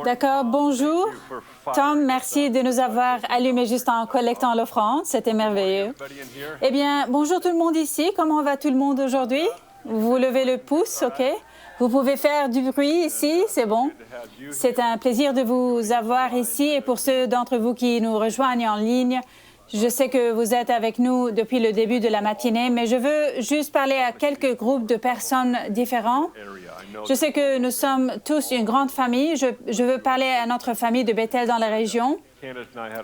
D'accord, bonjour. Tom, merci de nous avoir allumés juste en collectant l'offrande. C'était merveilleux. Eh bien, bonjour tout le monde ici. Comment va tout le monde aujourd'hui? Vous levez le pouce, OK? Vous pouvez faire du bruit ici, c'est bon. C'est un plaisir de vous avoir ici. Et pour ceux d'entre vous qui nous rejoignent en ligne, je sais que vous êtes avec nous depuis le début de la matinée, mais je veux juste parler à quelques groupes de personnes différents. Je sais que nous sommes tous une grande famille. Je veux parler à notre famille de Bethel dans la région.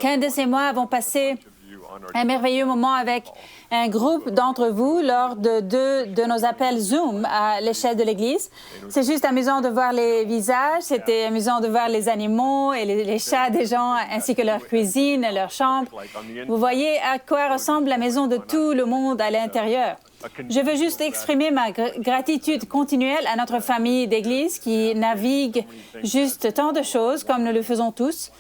Candace et moi avons passé un merveilleux moment avec un groupe d'entre vous lors de deux de nos appels Zoom à l'échelle de l'Église. C'est juste amusant de voir les visages, c'était amusant de voir les animaux et les chats des gens, ainsi que leur cuisine, leur chambre. Vous voyez à quoi ressemble la maison de tout le monde à l'intérieur. Je veux juste exprimer ma gratitude continuelle à notre famille d'Église qui navigue juste tant de choses, comme nous le faisons tous.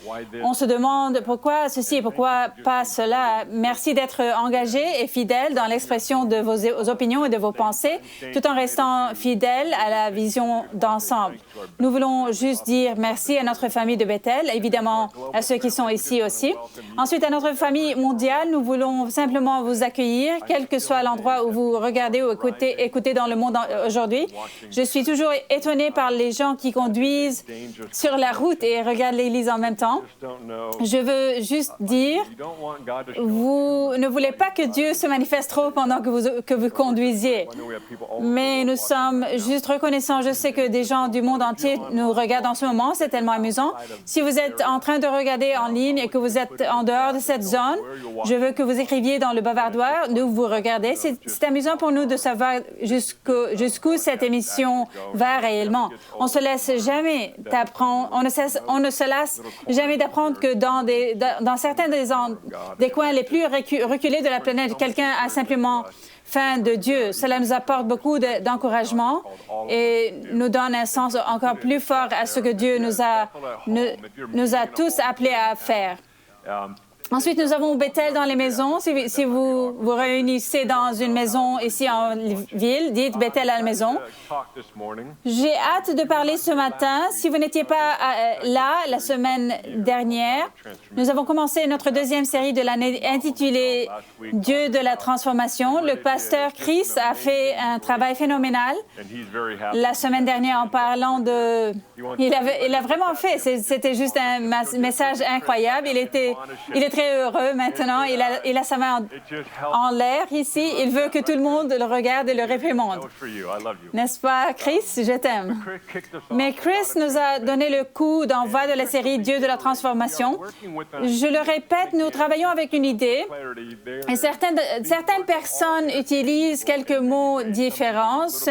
On se demande pourquoi ceci et pourquoi pas cela. Merci d'être engagé et fidèle dans l'expression de vos opinions et de vos pensées, tout en restant fidèle à la vision d'ensemble. Nous voulons juste dire merci à notre famille de Bethel, évidemment à ceux qui sont ici aussi. Ensuite, à notre famille mondiale, nous voulons simplement vous accueillir, quel que soit l'endroit où vous regardez ou écoutez dans le monde aujourd'hui. Je suis toujours étonnée par les gens qui conduisent sur la route et regardent l'Église en même temps. Je veux juste dire, vous ne voulez pas que Dieu se manifeste trop pendant que vous conduisiez. Mais nous sommes juste reconnaissants. Je sais que des gens du monde entier nous regardent en ce moment. C'est tellement amusant. Si vous êtes en train de regarder en ligne et que vous êtes en dehors de cette zone, je veux que vous écriviez dans le bavardoir d'où vous regardez. C'est amusant pour nous de savoir jusqu'où cette émission va réellement. On se laisse jamais d'apprendre, on ne se lasse jamais d'apprendre que dans certains des coins les plus reculés de la planète, quelqu'un a simplement faim de Dieu. Cela nous apporte beaucoup d'encouragement et nous donne un sens encore plus fort à ce que Dieu nous a tous appelés à faire. Ensuite, nous avons Bethel dans les maisons. Si vous vous réunissez dans une maison ici en ville, dites Bethel à la maison. J'ai hâte de parler ce matin. Si vous n'étiez pas là la semaine dernière, nous avons commencé notre deuxième série de l'année intitulée Dieu de la transformation. Le pasteur Chris a fait un travail phénoménal la semaine dernière en parlant de... Il a vraiment fait. C'était juste un message incroyable. Il est très heureux maintenant. Il a sa main en l'air ici. Il veut que tout le monde le regarde et le réprimande. N'est-ce pas, Chris? Je t'aime. Mais Chris nous a donné le coup d'envoi de la série Dieu de la transformation. Je le répète, nous travaillons avec une idée. Et certaines personnes utilisent quelques mots différents. Ce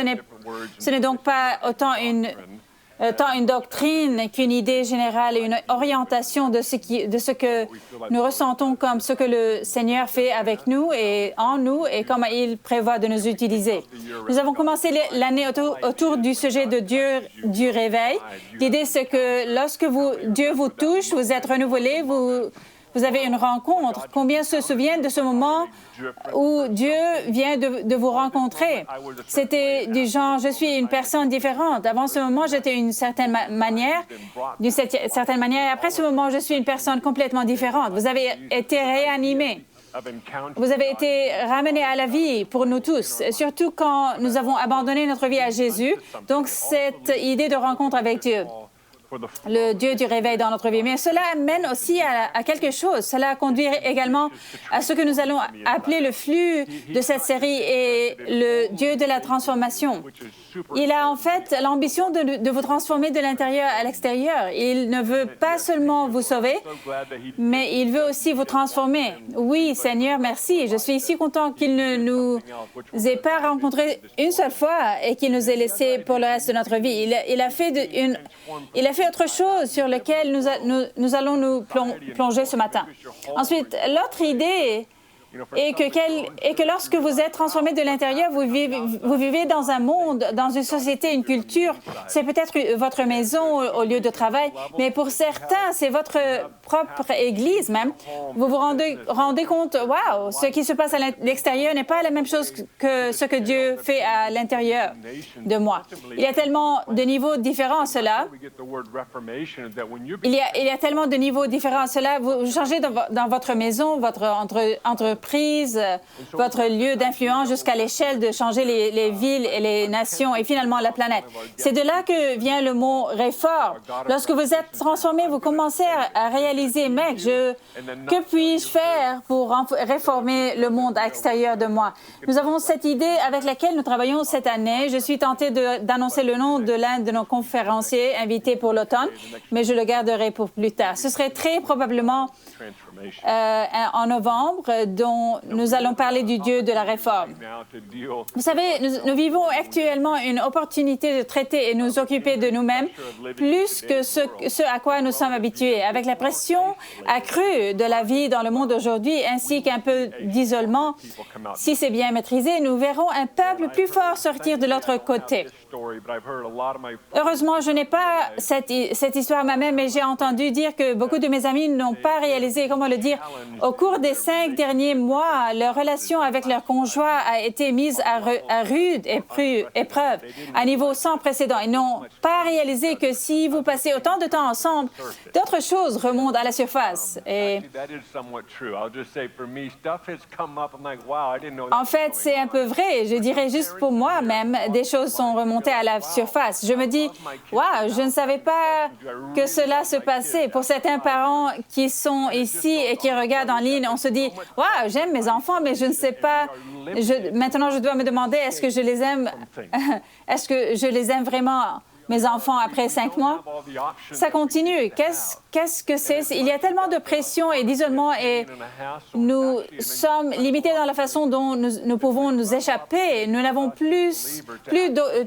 n'est donc pas autant une doctrine qu'une idée générale et une orientation de ce que nous ressentons comme ce que le Seigneur fait avec nous et en nous et comment il prévoit de nous utiliser. Nous avons commencé l'année autour du sujet de Dieu du réveil. L'idée, c'est que lorsque Dieu vous touche, vous êtes renouvelé, vous avez une rencontre. Combien se souviennent de ce moment où Dieu vient de vous rencontrer? C'était du genre, je suis une personne différente. Avant ce moment, j'étais d'une certaine manière. Et après ce moment, je suis une personne complètement différente. Vous avez été réanimé. Vous avez été ramené à la vie pour nous tous, surtout quand nous avons abandonné notre vie à Jésus. Donc, cette idée de rencontre avec Dieu. Le Dieu du réveil dans notre vie. Mais cela mène aussi à quelque chose. Cela conduit également à ce que nous allons appeler le flux de cette série et le Dieu de la transformation. Il a en fait l'ambition de vous transformer de l'intérieur à l'extérieur. Il ne veut pas seulement vous sauver, mais il veut aussi vous transformer. Oui, Seigneur, merci. Je suis si content qu'il ne nous ait pas rencontrés une seule fois et qu'il nous ait laissés pour le reste de notre vie. Il a fait autre chose sur lequel nous allons nous plonger ce matin. Ensuite, l'autre idée et que lorsque vous êtes transformé de l'intérieur, vous vivez dans un monde, dans une société, une culture. C'est peut-être votre maison au lieu de travail, mais pour certains, c'est votre propre Église même. Vous vous rendez compte, wow, ce qui se passe à l'extérieur n'est pas la même chose que ce que Dieu fait à l'intérieur de moi. Il y a tellement de niveaux différents à cela. Il y a tellement de niveaux différents à cela. Vous changez dans votre maison, votre entreprise, votre lieu d'influence jusqu'à l'échelle de changer les villes et les nations et finalement la planète. C'est de là que vient le mot « réforme ». Lorsque vous êtes transformé, vous commencez à réaliser, mec, que puis-je faire pour réformer le monde extérieur de moi? Nous avons cette idée avec laquelle nous travaillons cette année. Je suis tentée d'annoncer le nom de l'un de nos conférenciers invités pour l'automne, mais je le garderai pour plus tard. Ce serait très probablement en novembre, dont nous allons parler du Dieu de la réforme. Vous savez, nous vivons actuellement une opportunité de traiter et nous occuper de nous-mêmes plus que ce à quoi nous sommes habitués. Avec la pression accrue de la vie dans le monde aujourd'hui, ainsi qu'un peu d'isolement, si c'est bien maîtrisé, nous verrons un peuple plus fort sortir de l'autre côté. Heureusement, je n'ai pas cette histoire moi-même, mais j'ai entendu dire que beaucoup de mes amis n'ont pas réalisé, comment le dire, au cours des 5 derniers mois, leur relation avec leur conjoint a été mise à rude épreuve, à niveau sans précédent. Ils n'ont pas réalisé que si vous passez autant de temps ensemble, d'autres choses remontent à la surface. Et en fait, c'est un peu vrai. Je dirais juste pour moi-même, des choses sont remontées à la surface. Je me dis, waouh, je ne savais pas que cela se passait. Pour certains parents qui sont ici et qui regardent en ligne, on se dit, waouh, j'aime mes enfants, mais je ne sais pas. Maintenant, je dois me demander, est-ce que je les aime? Est-ce que je les aime vraiment? Mes enfants, après 5 mois, ça continue. Qu'est-ce que c'est? Il y a tellement de pression et d'isolement et nous sommes limités dans la façon dont nous pouvons nous échapper. Nous n'avons plus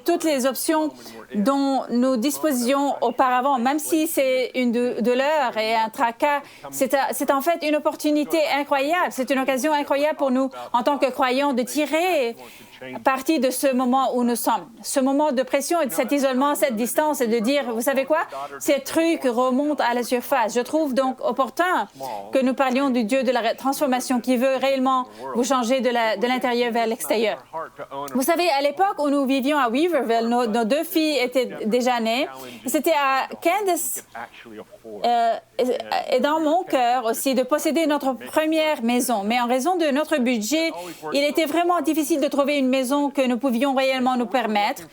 toutes les options dont nous disposions auparavant, même si c'est une douleur et un tracas. C'est en fait une opportunité incroyable. C'est une occasion incroyable pour nous, en tant que croyants, de tirer partie de ce moment où nous sommes. Ce moment de pression et de cet isolement, cette distance, et de dire, vous savez quoi, ces trucs remontent à la surface. Je trouve donc opportun que nous parlions du Dieu de la transformation qui veut réellement vous changer de l'intérieur vers l'extérieur. Vous savez, à l'époque où nous vivions à Weaverville, nos 2 filles étaient déjà nées. C'était à Candace et dans mon cœur aussi de posséder notre première maison. Mais en raison de notre budget, il était vraiment difficile de trouver une maison que nous pouvions réellement nous permettre.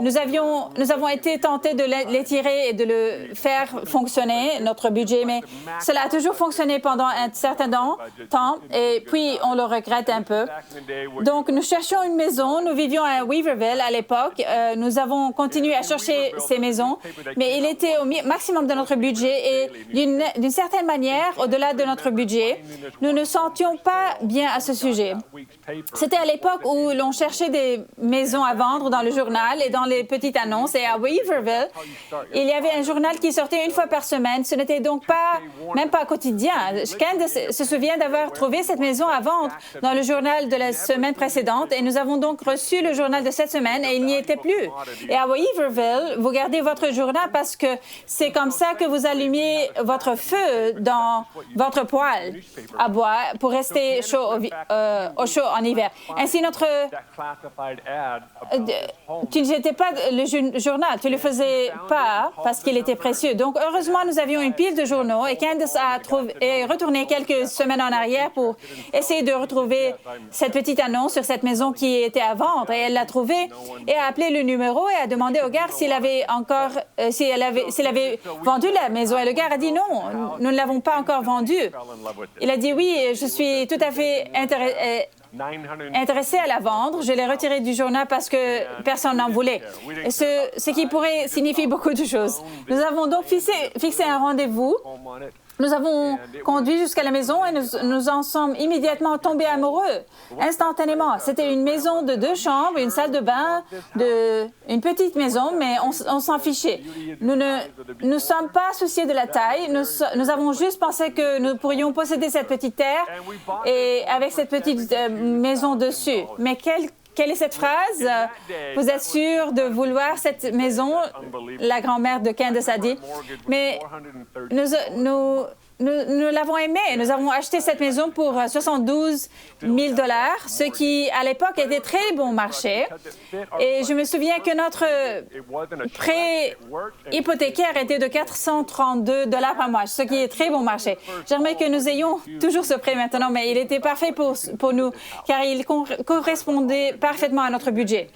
Nous avons été tentés de l'étirer et de le faire fonctionner, notre budget, mais cela a toujours fonctionné pendant un certain temps et puis on le regrette un peu. Donc, nous cherchions une maison. Nous vivions à Weaverville à l'époque. Nous avons continué à chercher ces maisons, mais il était au maximum de notre budget et d'une certaine manière, au-delà de notre budget, nous ne sentions pas bien à ce sujet. C'était à l'époque où l'on cherchait des maisons à vendre dans le journal et dans les petites annonces. Et à Weaverville, il y avait un journal qui sortait une fois par semaine. Ce n'était donc même pas quotidien. Candace se souvient d'avoir trouvé cette maison à vendre dans le journal de la semaine précédente et nous avons donc reçu le journal de cette semaine et il n'y était plus. Et à Weaverville, vous gardez votre journal parce que c'est comme ça que vous allumiez votre feu dans votre poêle à bois pour rester au chaud en hiver. Ainsi, tu ne jetais pas le journal, tu ne le faisais pas parce qu'il était précieux. Donc, heureusement, nous avions une pile de journaux et Candace est retournée quelques semaines en arrière pour essayer de retrouver cette petite annonce sur cette maison qui était à vendre. Et elle l'a trouvée et a appelé le numéro et a demandé au gars s'il avait vendu la maison. Et le gars a dit non, nous ne l'avons pas encore vendue. Il a dit oui, je suis tout à fait intéressé à la vendre. Je l'ai retirée du journal parce que personne n'en voulait. Ce qui pourrait signifier beaucoup de choses. Nous avons donc fixé un rendez-vous Nous avons conduit jusqu'à la maison et nous en sommes immédiatement tombés amoureux, instantanément. C'était une maison de 2 chambres, une salle de bain, une petite maison, mais on s'en fichait. Nous ne sommes pas souciés de la taille. Nous avons juste pensé que nous pourrions posséder cette petite terre et avec cette petite maison dessus. Mais quelle est cette phrase? Vous êtes sûr de vouloir cette maison? La grand-mère de Candace a dit. Mais nous l'avons aimée. Nous avons acheté cette maison pour 72 000 $, ce qui, à l'époque, était très bon marché. Et je me souviens que notre prêt hypothécaire était de 432 $ par mois, ce qui est très bon marché. J'aimerais que nous ayons toujours ce prêt maintenant, mais il était parfait pour nous, car il correspondait parfaitement à notre budget.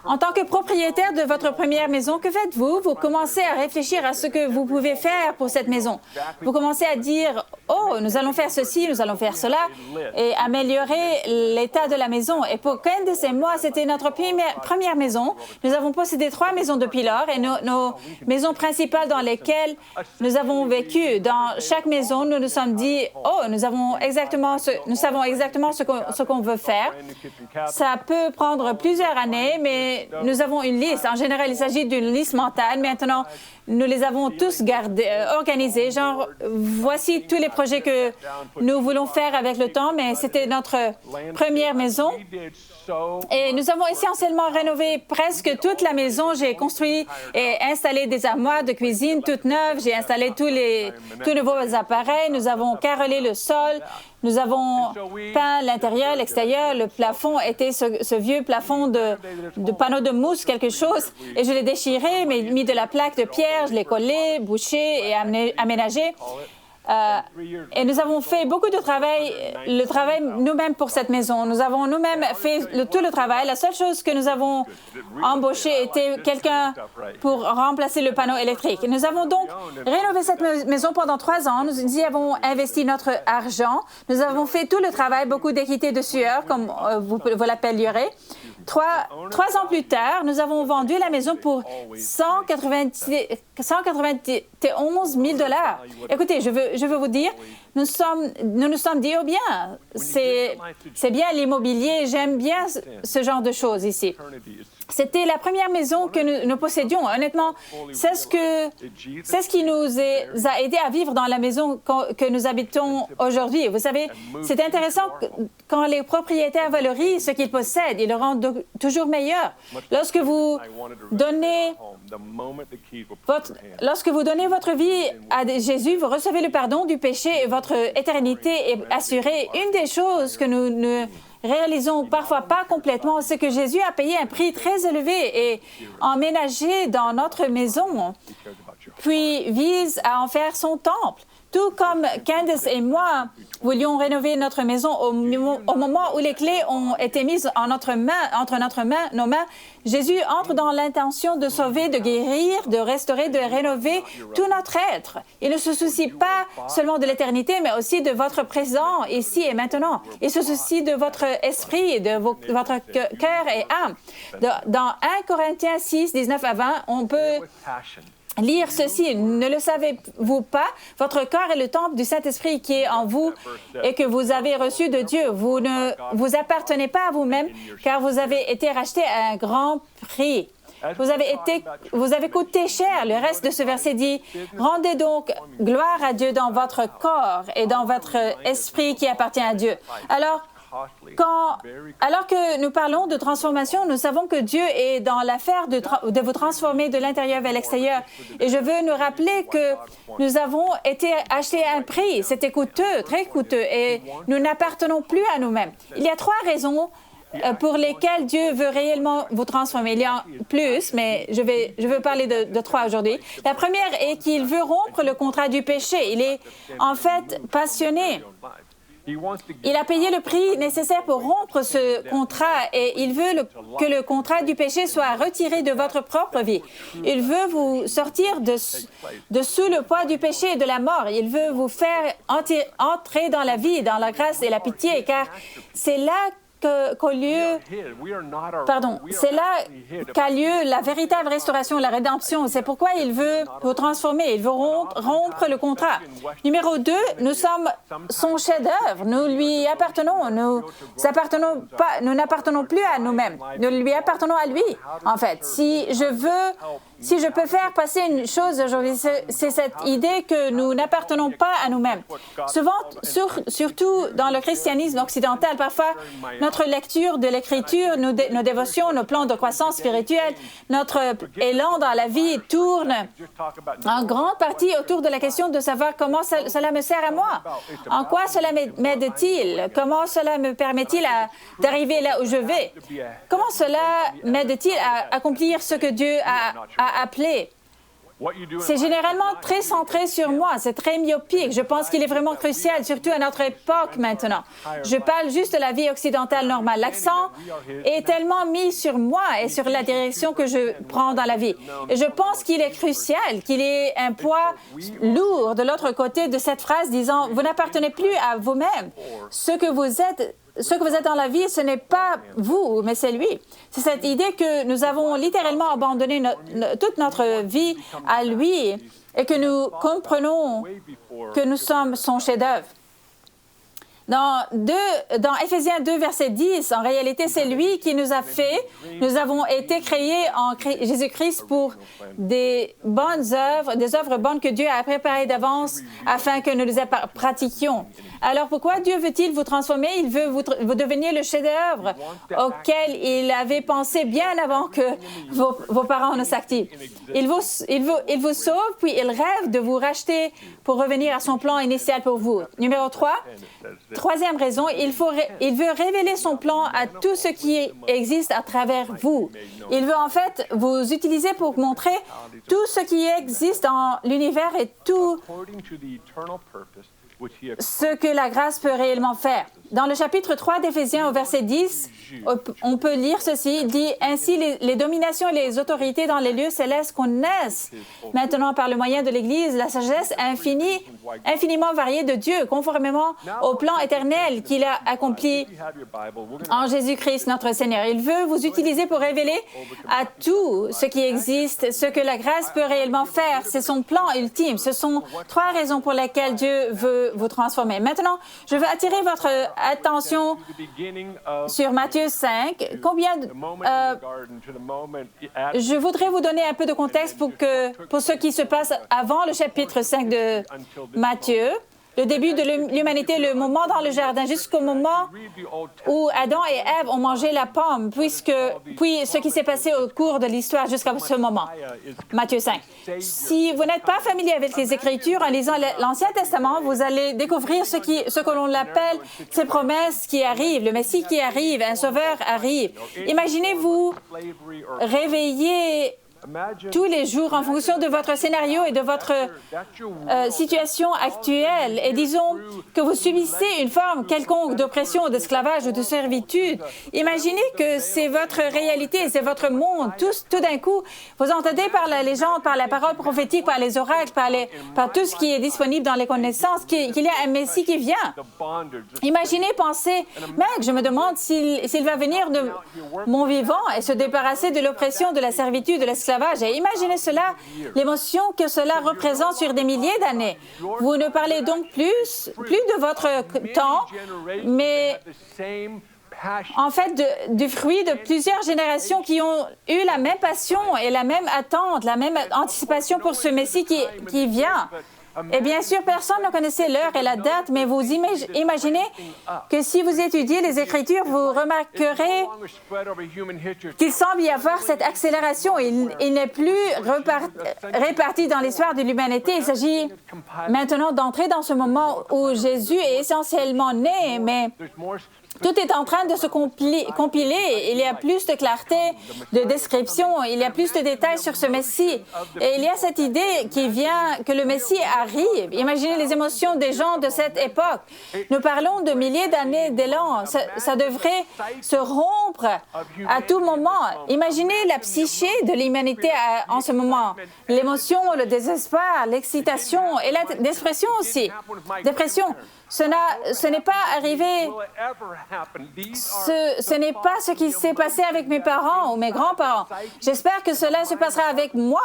En tant que propriétaire de votre première maison, que faites-vous? Vous commencez à réfléchir à ce que vous pouvez faire pour cette maison. Vous commencez à dire, oh, nous allons faire ceci, nous allons faire cela, et améliorer l'état de la maison. Et pour Candace et moi, c'était notre première maison. Nous avons possédé 3 maisons depuis lors, et nos maisons principales dans lesquelles nous avons vécu. Dans chaque maison, nous nous sommes dit, oh, nous savons exactement ce qu'on veut faire. Ça peut prendre plusieurs années, mais nous avons une liste. En général, il s'agit d'une liste mentale. Maintenant, nous les avons tous organisés. Genre, voici tous les projets que nous voulons faire avec le temps, mais c'était notre première maison. Et nous avons essentiellement rénové presque toute la maison. J'ai construit et installé des armoires de cuisine toutes neuves. J'ai installé tous nouveaux appareils. Nous avons carrelé le sol. Nous avons peint l'intérieur, l'extérieur. Le plafond était ce vieux plafond de panneaux de mousse, quelque chose. Et je l'ai déchiré, mais mis de la plaque de pierre. Je l'ai collé, bouché et aménagé. Et nous avons fait beaucoup de travail, le travail nous-mêmes pour cette maison. Nous avons nous-mêmes fait tout le travail. La seule chose que nous avons embauché était quelqu'un pour remplacer le panneau électrique. Nous avons donc rénové cette maison pendant 3 ans. Nous y avons investi notre argent. Nous avons fait tout le travail, beaucoup d'équité de sueur, comme vous l'appellerez. 3 ans plus tard, nous avons vendu la maison pour 191 000 $. Écoutez, je veux vous dire, nous nous sommes dit, oh bien, c'est bien l'immobilier, j'aime bien ce genre de choses ici. C'était la première maison que nous possédions. Honnêtement, c'est ce qui nous a aidés à vivre dans la maison que nous habitons aujourd'hui. Vous savez, c'est intéressant quand les propriétaires valorisent ce qu'ils possèdent, ils le rendent toujours meilleur. Lorsque vous donnez votre vie à Jésus, vous recevez le pardon du péché et votre éternité est assurée. Une des choses que nous ne réalisons parfois pas complètement, c'est que Jésus a payé un prix très élevé et emménagé dans notre maison, puis vise à en faire son temple. Tout comme Candace et moi voulions rénover notre maison au moment où les clés ont été mises entre nos mains, Jésus entre dans l'intention de sauver, de guérir, de restaurer, de rénover tout notre être. Il ne se soucie pas seulement de l'éternité, mais aussi de votre présent, ici et maintenant. Il se soucie de votre esprit, de votre cœur et âme. Dans 1 Corinthiens 6, 19 à 20, on peut lire ceci. Ne le savez-vous pas? Votre corps est le temple du Saint-Esprit qui est en vous et que vous avez reçu de Dieu. Vous ne vous appartenez pas à vous-même car vous avez été racheté à un grand prix. Vous avez coûté cher. Le reste de ce verset dit, « Rendez donc gloire à Dieu dans votre corps et dans votre esprit qui appartient à Dieu. » Alors que nous parlons de transformation, nous savons que Dieu est dans l'affaire de vous transformer de l'intérieur vers l'extérieur. Et je veux nous rappeler que nous avons été achetés à un prix. C'était coûteux, très coûteux, et nous n'appartenons plus à nous-mêmes. Il y a 3 raisons pour lesquelles Dieu veut réellement vous transformer. Il y en a plus, mais je veux parler de 3 aujourd'hui. La première est qu'il veut rompre le contrat du péché. Il est en fait passionné. Il a payé le prix nécessaire pour rompre ce contrat et il veut que le contrat du péché soit retiré de votre propre vie. Il veut vous sortir de sous le poids du péché et de la mort. Il veut vous faire entrer dans la vie, dans la grâce et la pitié, car c'est là c'est là qu'a lieu la véritable restauration, la rédemption. C'est pourquoi il veut vous transformer, il veut rompre le contrat. Numéro 2, nous sommes son chef-d'œuvre. Nous lui appartenons. Nous n'appartenons plus à nous-mêmes. Nous lui appartenons à lui, en fait. Si je peux faire passer une chose aujourd'hui, c'est cette idée que nous n'appartenons pas à nous-mêmes. Souvent, surtout dans le christianisme occidental, parfois, notre lecture de l'Écriture, nos dévotions, nos plans de croissance spirituelle, notre élan dans la vie tourne en grande partie autour de la question de savoir comment cela me sert à moi. En quoi cela m'aide-t-il? Comment cela me permet-il d'arriver là où je vais? Comment cela m'aide-t-il à accomplir ce que Dieu a appelé? C'est généralement très centré sur moi, c'est très myopique. Je pense qu'il est vraiment crucial, surtout à notre époque maintenant. Je parle juste de la vie occidentale normale. L'accent est tellement mis sur moi et sur la direction que je prends dans la vie. Et je pense qu'il est crucial, qu'il ait un poids lourd de l'autre côté de cette phrase disant « Vous n'appartenez plus à vous-même. Ce que vous êtes dans la vie, ce n'est pas vous, mais c'est lui. » C'est cette idée que nous avons littéralement abandonné toute notre vie à lui et que nous comprenons que nous sommes son chef-d'œuvre. Dans Éphésiens 2, verset 10, en réalité, c'est lui qui nous a fait. Nous avons été créés en Jésus-Christ pour des bonnes œuvres, des œuvres bonnes que Dieu a préparées d'avance afin que nous les pratiquions. Alors, pourquoi Dieu veut-il vous transformer? Il veut vous devenir le chef-d'œuvre auquel il avait pensé bien avant que vos parents ne s'activent. Il vous sauve, puis il rêve de vous racheter pour revenir à son plan initial pour vous. Numéro 3. Troisième raison, il veut révéler son plan à tout ce qui existe à travers vous. Il veut en fait vous utiliser pour montrer tout ce qui existe dans l'univers et tout ce que la grâce peut réellement faire. Dans le chapitre 3 d'Éphésiens, au verset 10, on peut lire ceci, il dit « Ainsi, les dominations et les autorités dans les lieux célestes connaissent maintenant par le moyen de l'Église la sagesse infiniment variée de Dieu, conformément au plan éternel qu'il a accompli en Jésus-Christ, notre Seigneur. Il veut vous utiliser pour révéler à tout ce qui existe, ce que la grâce peut réellement faire. C'est son plan ultime. Ce sont 3 raisons pour lesquelles Dieu veut vous transformer. Maintenant, je veux attirer votre attention sur Matthieu 5. Je voudrais vous donner un peu de contexte pour ce qui se passe avant le chapitre 5 de Matthieu. Le début de l'humanité, le moment dans le jardin, jusqu'au moment où Adam et Ève ont mangé la pomme, puis ce qui s'est passé au cours de l'histoire jusqu'à ce moment. Matthieu 5. Si vous n'êtes pas familier avec les Écritures, en lisant l'Ancien Testament, vous allez découvrir ce que l'on appelle ces promesses qui arrivent, le Messie qui arrive, un Sauveur arrive. Imaginez-vous réveiller tous les jours en fonction de votre scénario et de votre situation actuelle. Et disons que vous subissez une forme quelconque d'oppression, d'esclavage ou de servitude. Imaginez que c'est votre réalité, c'est votre monde. Tout d'un coup, vous entendez par la légende, par la parole prophétique, par les oracles, par tout ce qui est disponible dans les connaissances, qu'il y a un Messie qui vient. Imaginez, pensez, mec, je me demande s'il va venir de mon vivant et se débarrasser de l'oppression, de la servitude, de l'esclavage. Et imaginez cela, l'émotion que cela représente sur des milliers d'années. Vous ne parlez donc plus de votre temps, mais en fait du fruit de plusieurs générations qui ont eu la même passion et la même attente, la même anticipation pour ce Messie qui vient. Et bien sûr, personne ne connaissait l'heure et la date, mais vous imaginez que si vous étudiez les Écritures, vous remarquerez qu'il semble y avoir cette accélération. Il n'est plus réparti dans l'histoire de l'humanité. Il s'agit maintenant d'entrer dans ce moment où Jésus est essentiellement né, mais tout est en train de se compiler. Il y a plus de clarté, de description, il y a plus de détails sur ce Messie. Et il y a cette idée qui vient que le Messie arrive. Imaginez les émotions des gens de cette époque. Nous parlons de milliers d'années d'élan. Ça devrait se rompre à tout moment. Imaginez la psyché de l'humanité en ce moment. L'émotion, le désespoir, l'excitation et la dépression aussi. Dépression. ce n'est pas arrivé, ce n'est pas ce qui s'est passé avec mes parents ou mes grands-parents. J'espère que cela se passera avec moi.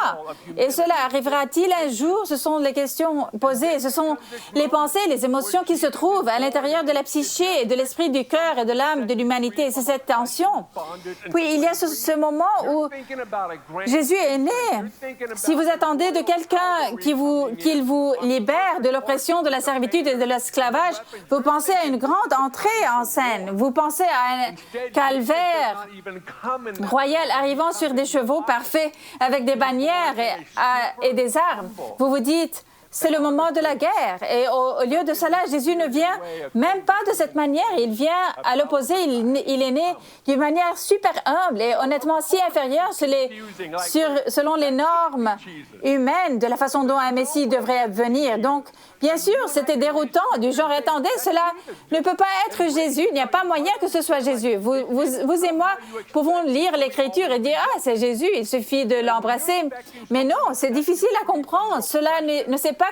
Et cela arrivera-t-il un jour? Ce sont les questions posées. Ce sont les pensées, les émotions qui se trouvent à l'intérieur de la psyché, de l'esprit, du cœur et de l'âme de l'humanité. C'est cette tension. Puis il y a ce moment où Jésus est né. Si vous attendez de quelqu'un qu'il vous libère de l'oppression, de la servitude et de l'esclavage, vous pensez à une grande entrée en scène. Vous pensez à un calvaire royal arrivant sur des chevaux parfaits avec des bannières et des armes. Vous vous dites, c'est le moment de la guerre. Et au lieu de cela, Jésus ne vient même pas de cette manière. Il vient à l'opposé. Il est né d'une manière super humble et honnêtement si inférieure selon les normes humaines de la façon dont un Messie devrait venir. Donc, bien sûr, c'était déroutant, du genre, attendez, cela ne peut pas être Jésus. Il n'y a pas moyen que ce soit Jésus. Vous et moi pouvons lire l'Écriture et dire, ah, c'est Jésus, il suffit de l'embrasser. Mais non, c'est difficile à comprendre. Cela ne s'est pas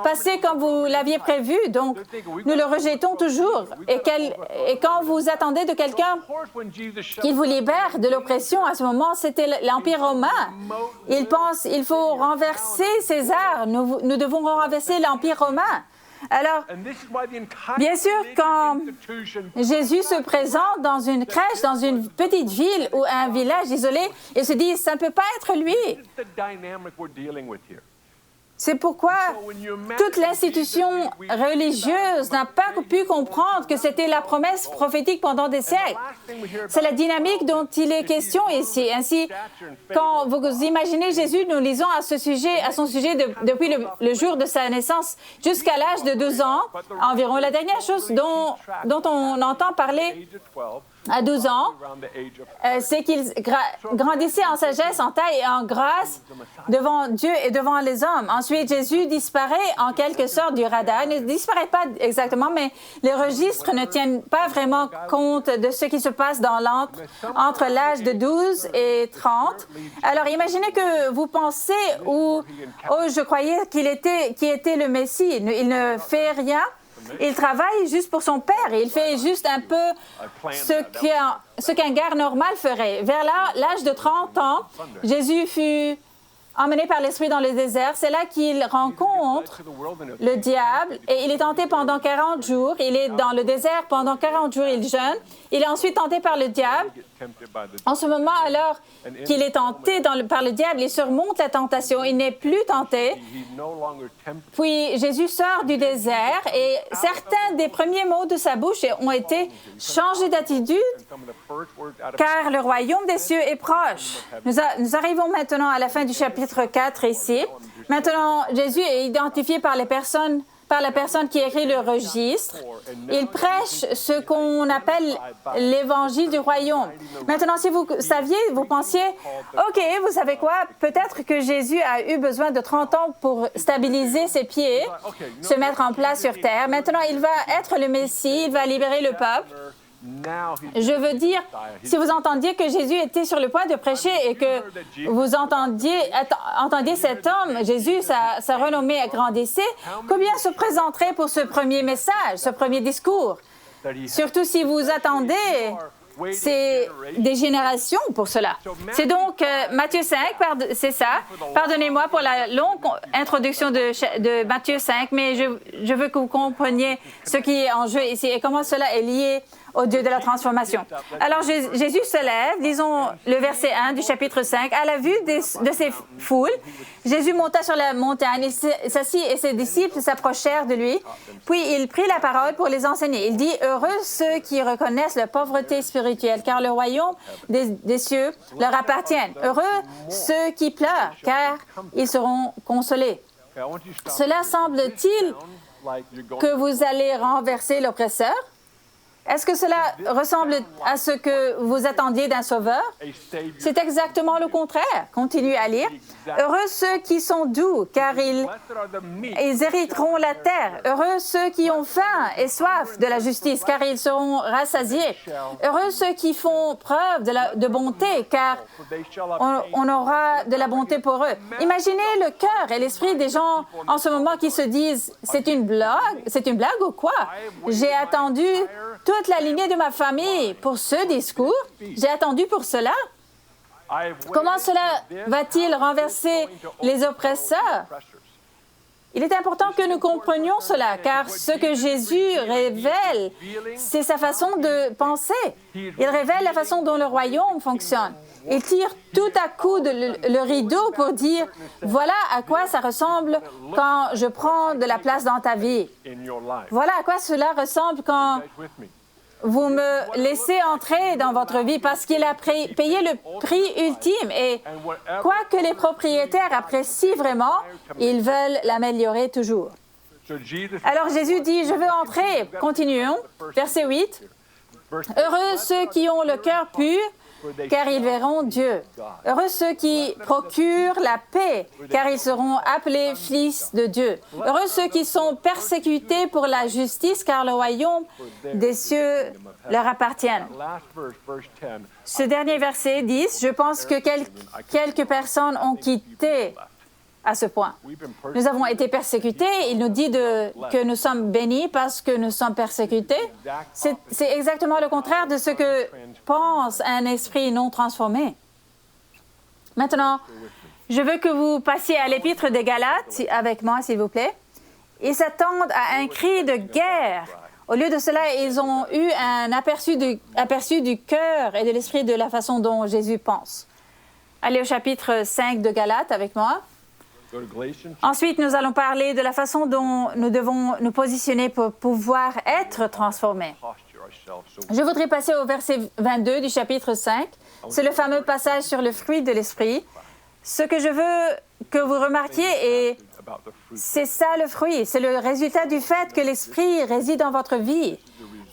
passé comme vous l'aviez prévu, donc nous le rejetons toujours. Et quand vous attendez de quelqu'un qu'il vous libère de l'oppression, à ce moment, c'était l'Empire romain. Il pense, il faut renverser César. Nous devons renverser l'Empire romain. Alors, bien sûr, quand Jésus se présente dans une crèche, dans une petite ville ou un village isolé, il se dit, ça ne peut pas être lui. C'est pourquoi toute l'institution religieuse n'a pas pu comprendre que c'était la promesse prophétique pendant des siècles. C'est la dynamique dont il est question ici. Ainsi, quand vous imaginez Jésus, nous lisons à son sujet depuis le jour de sa naissance jusqu'à l'âge de 12 ans, environ. La dernière chose dont on entend parler à 12 ans, c'est qu'il grandissait en sagesse, en taille et en grâce devant Dieu et devant les hommes. Ensuite, Jésus disparaît en quelque sorte du radar. Il ne disparaît pas exactement, mais les registres ne tiennent pas vraiment compte de ce qui se passe dans entre l'âge de 12 et 30. Alors, imaginez que vous pensez je croyais qu'il était le Messie. Il ne fait rien. Il travaille juste pour son père et il fait juste un peu ce qu'un gars normal ferait. Vers l'âge de 30 ans, Jésus fut emmené par l'Esprit dans le désert. C'est là qu'il rencontre le diable et il est tenté pendant 40 jours. Il est dans le désert pendant 40 jours, il jeûne. Il est ensuite tenté par le diable. En ce moment, alors qu'il est tenté par le diable, il surmonte la tentation. Il n'est plus tenté. Puis Jésus sort du désert et certains des premiers mots de sa bouche ont été « changer d'attitude, car le royaume des cieux est proche ». Nous arrivons maintenant à la fin du chapitre 4 ici. Maintenant, Jésus est identifié par la personne qui écrit le registre. Il prêche ce qu'on appelle l'évangile du royaume. Maintenant, si vous saviez, vous pensiez, OK, vous savez quoi? Peut-être que Jésus a eu besoin de 30 ans pour stabiliser ses pieds, se mettre en place sur terre. Maintenant, il va être le Messie, il va libérer le peuple. Je veux dire, si vous entendiez que Jésus était sur le point de prêcher et que vous entendiez cet homme, Jésus, sa renommée grandissait, combien se présenterait pour ce premier message, ce premier discours? Surtout si vous attendez, c'est des générations pour cela. C'est donc Matthieu 5, c'est ça. Pardonnez-moi pour la longue introduction de Matthieu 5, mais je veux que vous compreniez ce qui est en jeu ici et comment cela est lié au Dieu de la transformation. Alors, Jésus se lève, disons le verset 1 du chapitre 5. À la vue de ces foules, Jésus monta sur la montagne, il s'assit et ses disciples s'approchèrent de lui. Puis, il prit la parole pour les enseigner. Il dit, « Heureux ceux qui reconnaissent leur pauvreté spirituelle, car le royaume des cieux leur appartient. Heureux ceux qui pleurent, car ils seront consolés. » Cela semble-t-il que vous allez renverser l'oppresseur? Est-ce que cela ressemble à ce que vous attendiez d'un sauveur? C'est exactement le contraire. Continuez à lire. Heureux ceux qui sont doux, car ils hériteront la terre. Heureux ceux qui ont faim et soif de la justice, car ils seront rassasiés. Heureux ceux qui font preuve de bonté, car on aura de la bonté pour eux. Imaginez le cœur et l'esprit des gens en ce moment qui se disent, c'est une blague ou quoi? J'ai attendu toute la lignée de ma famille pour ce discours. J'ai attendu pour cela. Comment cela va-t-il renverser les oppresseurs? Il est important que nous comprenions cela, car ce que Jésus révèle, c'est sa façon de penser. Il révèle la façon dont le royaume fonctionne. Il tire tout à coup le rideau pour dire, voilà à quoi ça ressemble quand je prends de la place dans ta vie. Voilà à quoi cela ressemble quand vous me laissez entrer dans votre vie, parce qu'il a payé le prix ultime. Et quoi que les propriétaires apprécient vraiment, ils veulent l'améliorer toujours. Alors Jésus dit, je veux entrer. Continuons. Verset 8. Heureux ceux qui ont le cœur pur, car ils verront Dieu. Heureux ceux qui procurent la paix, car ils seront appelés fils de Dieu. Heureux ceux qui sont persécutés pour la justice, car le royaume des cieux leur appartient. Ce dernier verset 10, je pense que quelques personnes ont quitté à ce point. Nous avons été persécutés. Il nous dit que nous sommes bénis parce que nous sommes persécutés. C'est exactement le contraire de ce que pense un esprit non transformé. Maintenant, je veux que vous passiez à l'Épître des Galates avec moi, s'il vous plaît. Ils s'attendent à un cri de guerre. Au lieu de cela, ils ont eu un aperçu du cœur et de l'esprit de la façon dont Jésus pense. Allez au chapitre 5 de Galates avec moi. Ensuite, nous allons parler de la façon dont nous devons nous positionner pour pouvoir être transformés. Je voudrais passer au verset 22 du chapitre 5. C'est le fameux passage sur le fruit de l'esprit. Ce que je veux que vous remarquiez, c'est ça le fruit. C'est le résultat du fait que l'esprit réside dans votre vie.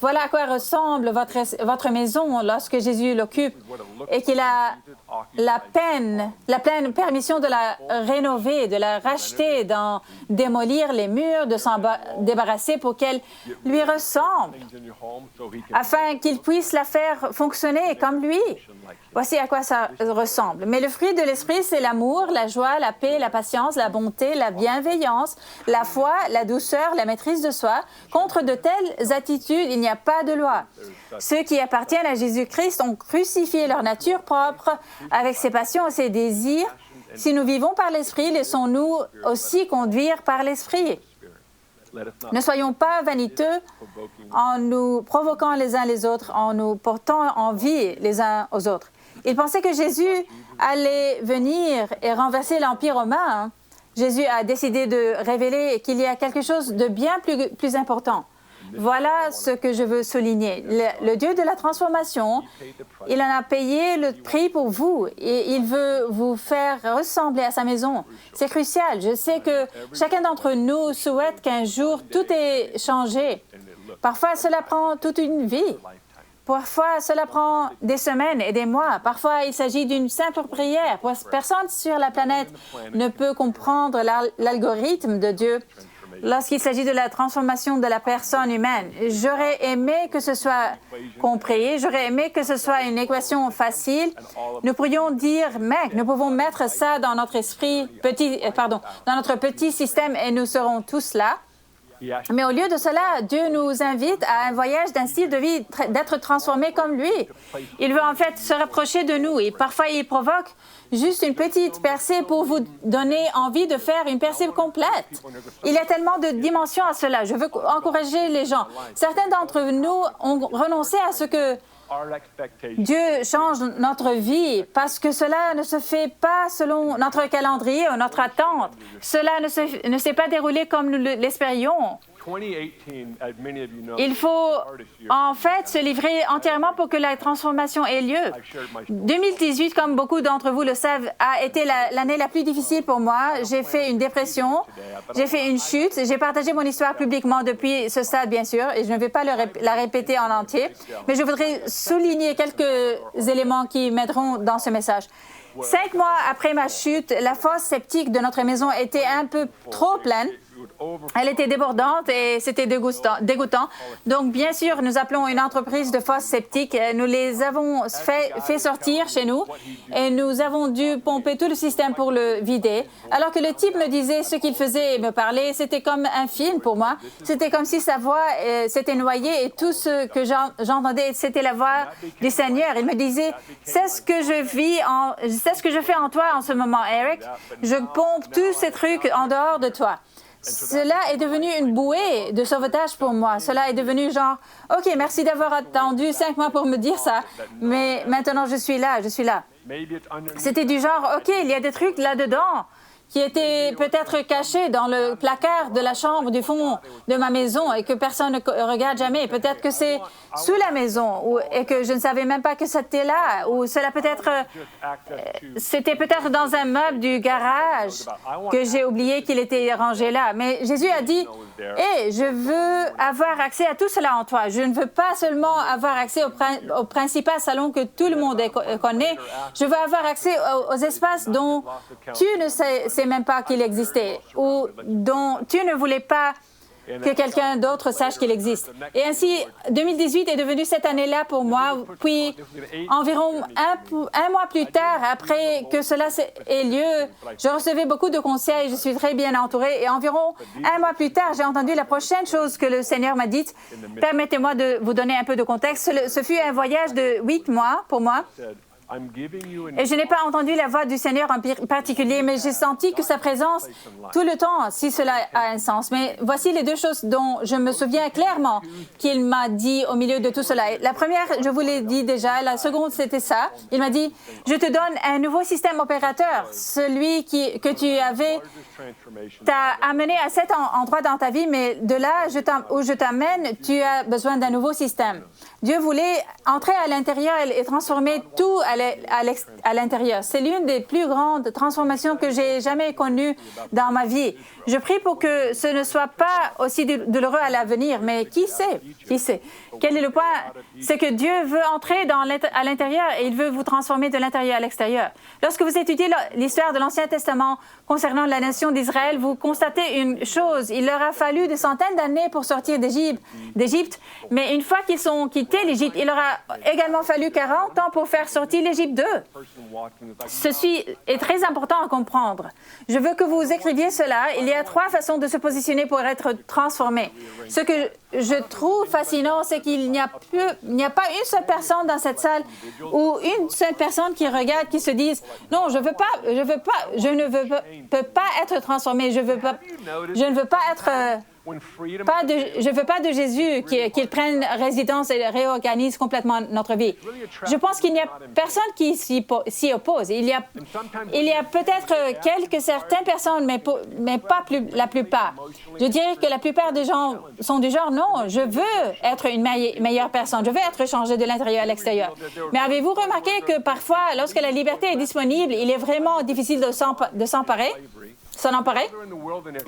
Voilà à quoi ressemble votre maison lorsque Jésus l'occupe et qu'il a la pleine permission de la rénover, de la racheter, d'en démolir les murs, de s'en débarrasser pour qu'elle lui ressemble, afin qu'il puisse la faire fonctionner comme lui. Voici à quoi ça ressemble. Mais le fruit de l'esprit, c'est l'amour, la joie, la paix, la patience, la bonté, la bienveillance, la foi, la douceur, la maîtrise de soi. Contre de telles attitudes, il n'y a pas de loi. Ceux qui appartiennent à Jésus-Christ ont crucifié leur nature propre avec ses passions et ses désirs. Si nous vivons par l'Esprit, laissons-nous aussi conduire par l'Esprit. Ne soyons pas vaniteux en nous provoquant les uns les autres, en nous portant envie les uns aux autres. Ils pensaient que Jésus allait venir et renverser l'Empire romain. Jésus a décidé de révéler qu'il y a quelque chose de bien plus important. Voilà ce que je veux souligner. Le Dieu de la transformation, il en a payé le prix pour vous et il veut vous faire ressembler à sa maison. C'est crucial. Je sais que chacun d'entre nous souhaite qu'un jour tout ait changé. Parfois, cela prend toute une vie. Parfois, cela prend des semaines et des mois. Parfois, il s'agit d'une simple prière. Personne sur la planète ne peut comprendre l'algorithme de Dieu lorsqu'il s'agit de la transformation de la personne humaine. J'aurais aimé que ce soit compris, j'aurais aimé que ce soit une équation facile. Nous pourrions dire, mec, nous pouvons mettre ça dans notre dans notre petit système et nous serons tous là. Mais au lieu de cela, Dieu nous invite à un voyage d'un style de vie, d'être transformé comme lui. Il veut en fait se rapprocher de nous et parfois il provoque juste une petite percée pour vous donner envie de faire une percée complète. Il y a tellement de dimensions à cela. Je veux encourager les gens. Certains d'entre nous ont renoncé à ce que Dieu change notre vie parce que cela ne se fait pas selon notre calendrier ou notre attente. Cela ne s'est pas déroulé comme nous l'espérions. Il faut en fait se livrer entièrement pour que la transformation ait lieu. 2018, comme beaucoup d'entre vous le savent, a été l'année la plus difficile pour moi. J'ai fait une dépression, j'ai fait une chute, j'ai partagé mon histoire publiquement depuis ce stade, bien sûr, et je ne vais pas la répéter en entier, mais je voudrais souligner quelques éléments qui m'aideront dans ce message. 5 mois après ma chute, la fosse septique de notre maison était un peu trop pleine. Elle était débordante et c'était dégoûtant. Donc, bien sûr, nous appelons une entreprise de fosse septique. Nous les avons fait sortir chez nous et nous avons dû pomper tout le système pour le vider. Alors que le type me disait ce qu'il faisait et me parlait, c'était comme un film pour moi. C'était comme si sa voix s'était noyée et tout ce que j'entendais, c'était la voix du Seigneur. Il me disait, c'est ce que je fais en toi en ce moment, Eric. Je pompe tous ces trucs en dehors de toi. Cela est devenu une bouée de sauvetage pour moi. Cela est devenu genre, OK, merci d'avoir attendu 5 mois pour me dire ça, mais maintenant je suis là. C'était du genre, OK, il y a des trucs là-dedans qui étaient peut-être cachés dans le placard de la chambre du fond de ma maison et que personne ne regarde jamais. Peut-être que c'est sous la maison et que je ne savais même pas que c'était là. Ou cela c'était peut-être dans un meuble du garage que j'ai oublié qu'il était rangé là. Mais Jésus a dit, « Hé, je veux avoir accès à tout cela en toi. Je ne veux pas seulement avoir accès au principal salon que tout le monde connaît. Je veux avoir accès aux espaces dont tu ne sais même pas qu'il existait ou dont tu ne voulais pas que quelqu'un d'autre sache qu'il existe. » Et ainsi, 2018 est devenu cette année-là pour moi. Puis, environ un mois plus tard, après que cela ait lieu, je recevais beaucoup de conseils, je suis très bien entourée. Et environ un mois plus tard, j'ai entendu la prochaine chose que le Seigneur m'a dite. Permettez-moi de vous donner un peu de contexte. Ce fut un voyage de 8 mois pour moi. Et je n'ai pas entendu la voix du Seigneur en particulier, mais j'ai senti que sa présence tout le temps, si cela a un sens. Mais voici les 2 choses dont je me souviens clairement qu'il m'a dit au milieu de tout cela. La première, je vous l'ai dit déjà. La seconde, c'était ça. Il m'a dit, « Je te donne un nouveau système opérateur. Celui que tu avais t'a amené à cet endroit dans ta vie, mais de là où je t'amène, tu as besoin d'un nouveau système. » Dieu voulait entrer à l'intérieur et transformer tout à l'intérieur. C'est l'une des plus grandes transformations que j'ai jamais connues dans ma vie. Je prie pour que ce ne soit pas aussi douloureux à l'avenir, mais qui sait? Qui sait? Quel est le point? C'est que Dieu veut entrer à l'intérieur et il veut vous transformer de l'intérieur à l'extérieur. Lorsque vous étudiez l'histoire de l'Ancien Testament concernant la nation d'Israël, vous constatez une chose. Il leur a fallu des centaines d'années pour sortir d'Égypte, mais une fois qu'ils ont quitté l'Égypte, il leur a également fallu 40 ans pour faire sortir l'Égypte d'eux. Ceci est très important à comprendre. Je veux que vous écriviez cela. Il y a 3 façons de se positionner pour être transformé. Ce que je trouve fascinant, c'est qu'il n'y a pas une seule personne dans cette salle ou une seule personne qui regarde, qui se dise « Non, je ne veux pas être transformé, je ne veux pas de Jésus qu'il prenne résidence et réorganise complètement notre vie. » Je pense qu'il n'y a personne qui s'y oppose. Il y a peut-être certaines personnes, mais pas la plupart. Je dirais que la plupart des gens sont du genre, non, je veux être une meilleure personne, je veux être changé de l'intérieur à l'extérieur. Mais avez-vous remarqué que parfois, lorsque la liberté est disponible, il est vraiment difficile de s'en emparer?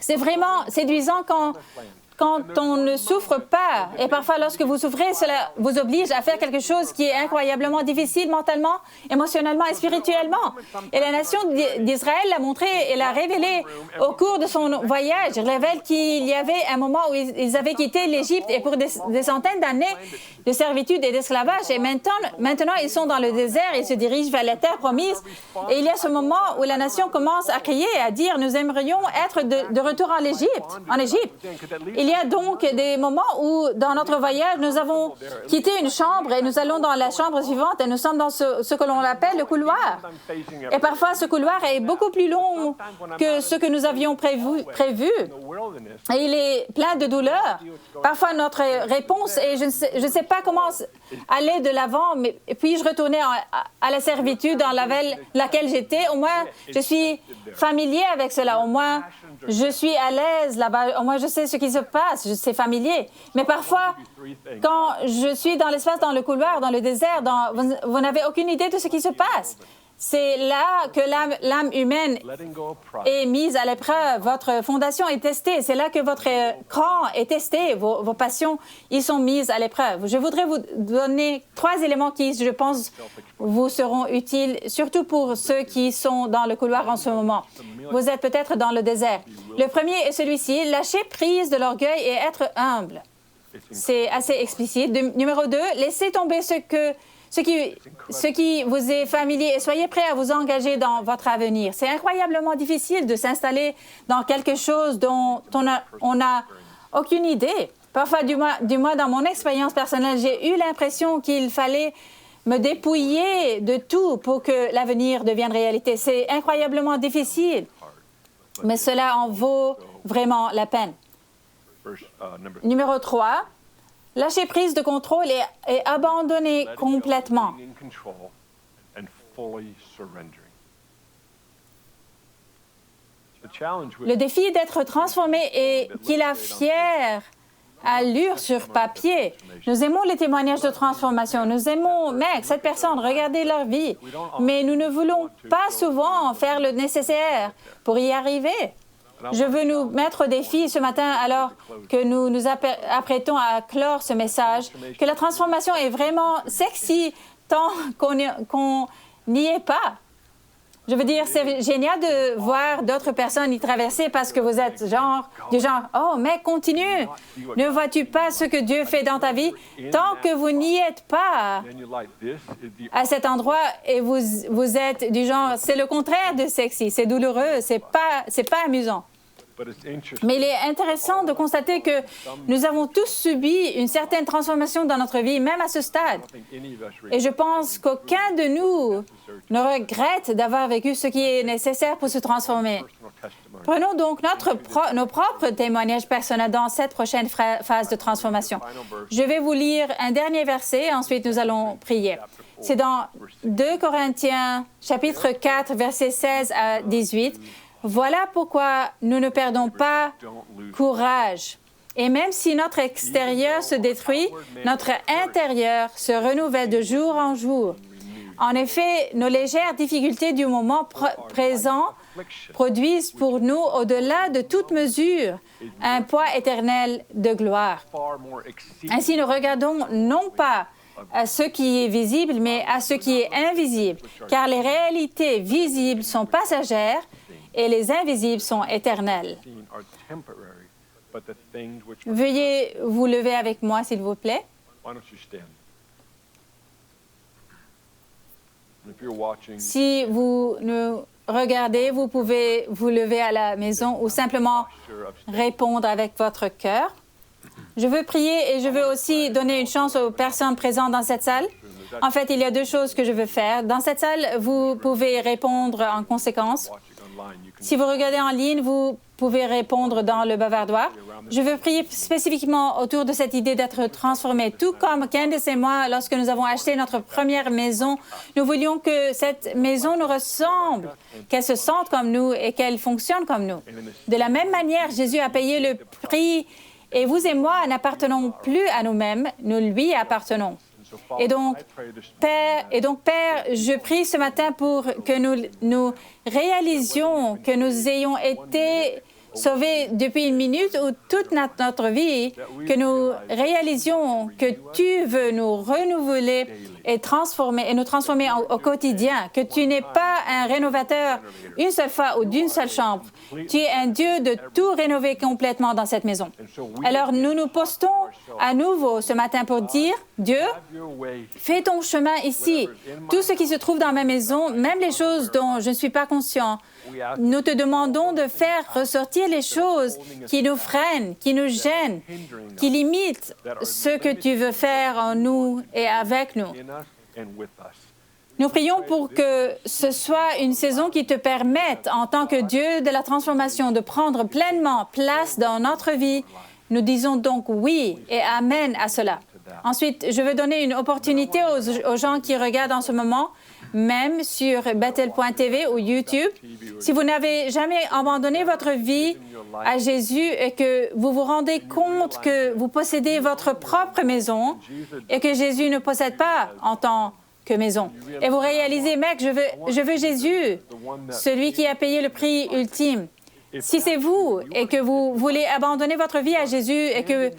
C'est vraiment séduisant quand on ne souffre pas. Et parfois, lorsque vous souffrez, cela vous oblige à faire quelque chose qui est incroyablement difficile mentalement, émotionnellement et spirituellement. Et la nation d'Israël l'a montré et l'a révélé au cours de son voyage. Il révèle qu'il y avait un moment où ils avaient quitté l'Égypte et pour des centaines d'années de servitude et d'esclavage. Et maintenant, ils sont dans le désert, ils se dirigent vers la terre promise. Et il y a ce moment où la nation commence à crier et à dire, nous aimerions être de retour en Égypte. Il y a donc des moments où, dans notre voyage, nous avons quitté une chambre et nous allons dans la chambre suivante et nous sommes dans ce que l'on appelle le couloir. Et parfois, ce couloir est beaucoup plus long que ce que nous avions prévu. Et il est plein de douleur. Parfois, notre réponse est, je ne sais pas comment aller de l'avant, mais puis-je retourner à la servitude dans laquelle j'étais? Au moins, je suis familier avec cela. Au moins, je suis à l'aise là-bas. Au moins, je sais ce qui se passe passe, c'est familier. Mais parfois, quand je suis dans l'espace, dans le couloir, dans le désert, vous n'avez aucune idée de ce qui se passe. C'est là que l'âme humaine est mise à l'épreuve. Votre fondation est testée. C'est là que votre cran est testé. Vos passions y sont mises à l'épreuve. Je voudrais vous donner 3 éléments qui, je pense, vous seront utiles, surtout pour ceux qui sont dans le couloir en ce moment. Vous êtes peut-être dans le désert. Le premier est celui-ci, lâcher prise de l'orgueil et être humble. C'est assez explicite. Numéro 2, laissez tomber ce qui vous est familier et soyez prêts à vous engager dans votre avenir. C'est incroyablement difficile de s'installer dans quelque chose dont on n'a aucune idée. Parfois, du moins dans mon expérience personnelle, j'ai eu l'impression qu'il fallait me dépouiller de tout pour que l'avenir devienne réalité. C'est incroyablement difficile, mais cela en vaut vraiment la peine. Numéro 3. Lâcher prise de contrôle et abandonner complètement. Le défi d'être transformé est qu'il a fière allure sur papier. Nous aimons les témoignages de transformation. Nous aimons, mec, cette personne, regardez leur vie. Mais nous ne voulons pas souvent faire le nécessaire pour y arriver. Je veux nous mettre au défi ce matin, alors que nous nous apprêtons à clore ce message, que la transformation est vraiment sexy tant qu'on n'y est pas. Je veux dire, c'est génial de voir d'autres personnes y traverser parce que vous êtes du genre, oh, mec, continue. Ne vois-tu pas ce que Dieu fait dans ta vie? Tant que vous n'y êtes pas à cet endroit et vous êtes du genre, c'est le contraire de sexy, c'est douloureux, c'est pas amusant. Mais il est intéressant de constater que nous avons tous subi une certaine transformation dans notre vie, même à ce stade. Et je pense qu'aucun de nous ne regrette d'avoir vécu ce qui est nécessaire pour se transformer. Prenons donc nos propres témoignages personnels dans cette prochaine phase de transformation. Je vais vous lire un dernier verset, ensuite nous allons prier. C'est dans 2 Corinthiens, chapitre 4, versets 16 à 18. Voilà pourquoi nous ne perdons pas courage. Et même si notre extérieur se détruit, notre intérieur se renouvelle de jour en jour. En effet, nos légères difficultés du moment présent produisent pour nous, au-delà de toute mesure, un poids éternel de gloire. Ainsi, nous regardons non pas à ce qui est visible, mais à ce qui est invisible, car les réalités visibles sont passagères, et les invisibles sont éternels. Veuillez vous lever avec moi, s'il vous plaît. Si vous nous regardez, vous pouvez vous lever à la maison ou simplement répondre avec votre cœur. Je veux prier et je veux aussi donner une chance aux personnes présentes dans cette salle. En fait, il y a 2 choses que je veux faire. Dans cette salle, vous pouvez répondre en conséquence. Si vous regardez en ligne, vous pouvez répondre dans le bavardoir. Je veux prier spécifiquement autour de cette idée d'être transformé. Tout comme Candice et moi, lorsque nous avons acheté notre première maison, nous voulions que cette maison nous ressemble, qu'elle se sente comme nous et qu'elle fonctionne comme nous. De la même manière, Jésus a payé le prix et vous et moi n'appartenons plus à nous-mêmes, nous lui appartenons. Et donc, Père, je prie ce matin pour que nous réalisions que nous ayons été sauvés depuis une minute ou toute notre vie, que nous réalisions que tu veux nous renouveler et nous transformer au quotidien, que tu n'es pas un rénovateur une seule fois ou d'une seule chambre. Tu es un Dieu de tout rénover complètement dans cette maison. Alors, nous nous postons à nouveau ce matin pour dire, Dieu, fais ton chemin ici. Tout ce qui se trouve dans ma maison, même les choses dont je ne suis pas conscient, nous te demandons de faire ressortir les choses qui nous freinent, qui nous gênent, qui limitent ce que tu veux faire en nous et avec nous. Nous prions pour que ce soit une saison qui te permette, en tant que Dieu de la transformation, de prendre pleinement place dans notre vie. Nous disons donc oui et amen à cela. Ensuite, je veux donner une opportunité aux gens qui regardent en ce moment. même sur Bethel.tv ou YouTube. Si vous n'avez jamais abandonné votre vie à Jésus et que vous vous rendez compte que vous possédez votre propre maison et que Jésus ne possède pas en tant que maison. Et vous réalisez, mec, je veux Jésus, celui qui a payé le prix ultime. Si c'est vous et que vous voulez abandonner votre vie à Jésus et que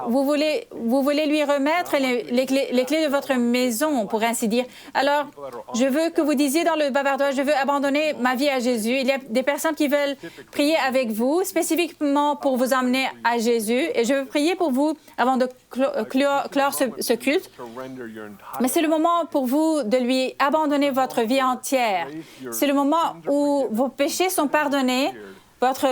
vous voulez lui remettre les clés de votre maison, pour ainsi dire, alors je veux que vous disiez dans le bavardage, je veux abandonner ma vie à Jésus. Il y a des personnes qui veulent prier avec vous, spécifiquement pour vous emmener à Jésus. Et je veux prier pour vous avant de clore ce culte. Mais c'est le moment pour vous de lui abandonner votre vie entière. C'est le moment où vos péchés sont pardonnés. Votre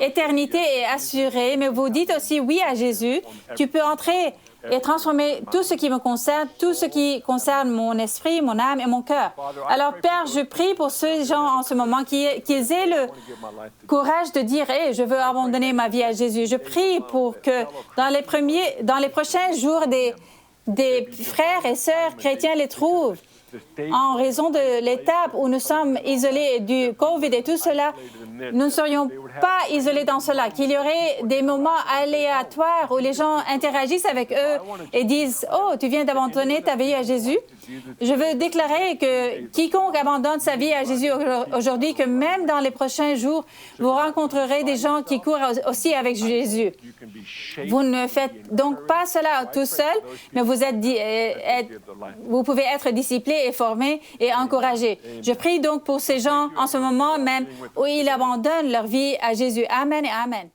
éternité est assurée, mais vous dites aussi oui à Jésus. Tu peux entrer et transformer tout ce qui me concerne, tout ce qui concerne mon esprit, mon âme et mon cœur. Alors, Père, je prie pour ces gens en ce moment qu'ils aient le courage de dire hey, « je veux abandonner ma vie à Jésus ». Je prie pour que dans les prochains jours, des frères et sœurs chrétiens les trouvent. En raison de l'étape où nous sommes isolés du COVID et tout cela, nous ne serions pas isolés dans cela, qu'il y aurait des moments aléatoires où les gens interagissent avec eux et disent « Oh, tu viens d'abandonner ta vie à Jésus ». Je veux déclarer que quiconque abandonne sa vie à Jésus aujourd'hui, que même dans les prochains jours, vous rencontrerez des gens qui courent aussi avec Jésus. Vous ne faites donc pas cela tout seul, mais vous pouvez être disciplés et formés et encouragés. Je prie donc pour ces gens en ce moment même où ils abandonnent leur vie à Jésus. Amen et Amen.